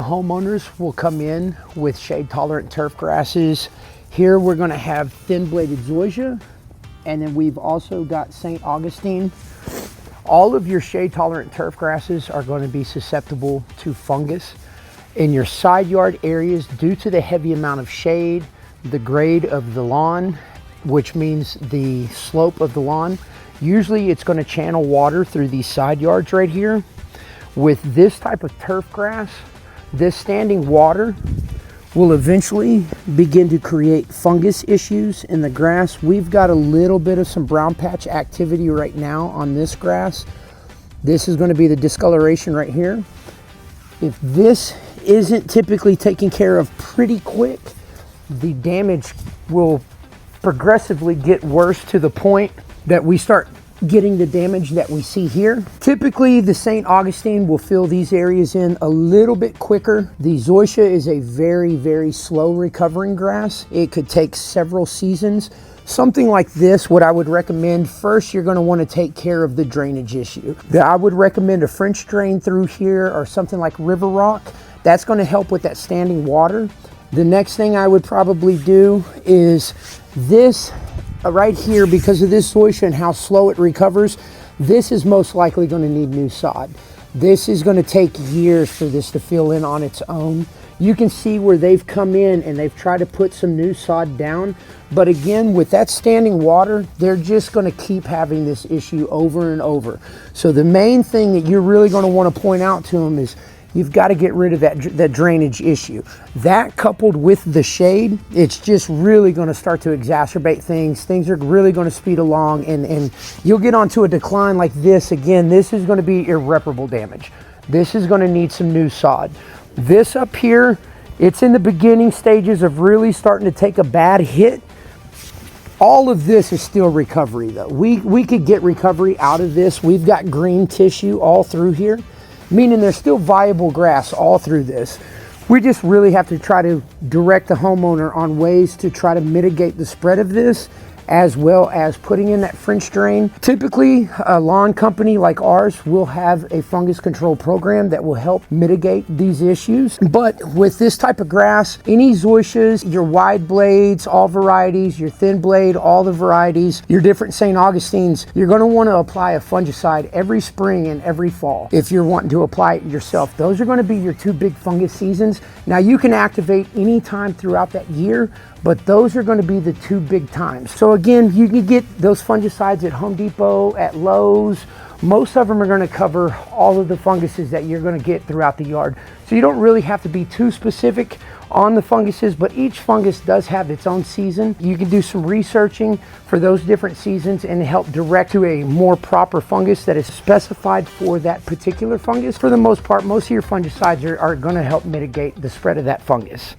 Homeowners will come in with shade tolerant turf grasses. Here we're going to have thin bladed zoysia, and then we've also got St. Augustine. All of your shade tolerant turf grasses are going to be susceptible to fungus. In your side yard areas, due to the heavy amount of shade, the grade of the lawn, which means the slope of the lawn, usually it's going to channel water through these side yards right here. With this type of turf grass, this standing water will eventually begin to create fungus issues in the grass. We've got a little bit of some brown patch activity right now on this grass. This is going to be the discoloration right here. If this isn't typically taken care of pretty quick, the damage will progressively get worse to the point that we start getting the damage that we see here. Typically, the St. Augustine will fill these areas in a little bit quicker. The zoysia is a very, very slow recovering grass. It could take several seasons. Something like this, what I would recommend, first you're going to want to take care of the drainage issue. I would recommend a French drain through here or something like river rock. That's going to help with that standing water. The next thing I would probably do is this right here, because of this zoysia and how slow it recovers, this is most likely going to need new sod. This is going to take years for this to fill in on its own. You can see where they've come in and they've tried to put some new sod down, but again, with that standing water, they're just going to keep having this issue over and over. So the main thing that you're really going to want to point out to them is you've got to get rid of that drainage issue. That coupled with the shade, it's just really going to start to exacerbate things. Things are really going to speed along, and you'll get onto a decline like this. Again, this is going to be irreparable damage. This is going to need some new sod. This up here, it's in the beginning stages of really starting to take a bad hit. All of this is still recovery though. We could get recovery out of this. We've got green tissue all through here, meaning there's still viable grass all through this. We just really have to try to direct the homeowner on ways to try to mitigate the spread of this, as well as putting in that French drain. Typically, a lawn company like ours will have a fungus control program that will help mitigate these issues. But with this type of grass, any zoysias, your wide blades, all varieties, your thin blade, all the varieties, your different St. Augustines, you're gonna wanna apply a fungicide every spring and every fall. If you're wanting to apply it yourself, those are gonna be your two big fungus seasons. Now you can activate any time throughout that year, but those are going to be the two big times. So again, you can get those fungicides at Home Depot, at Lowe's. Most of them are going to cover all of the funguses that you're going to get throughout the yard. So you don't really have to be too specific on the funguses, but each fungus does have its own season. You can do some researching for those different seasons and help direct to a more proper fungus that is specified for that particular fungus. For the most part, most of your fungicides are going to help mitigate the spread of that fungus.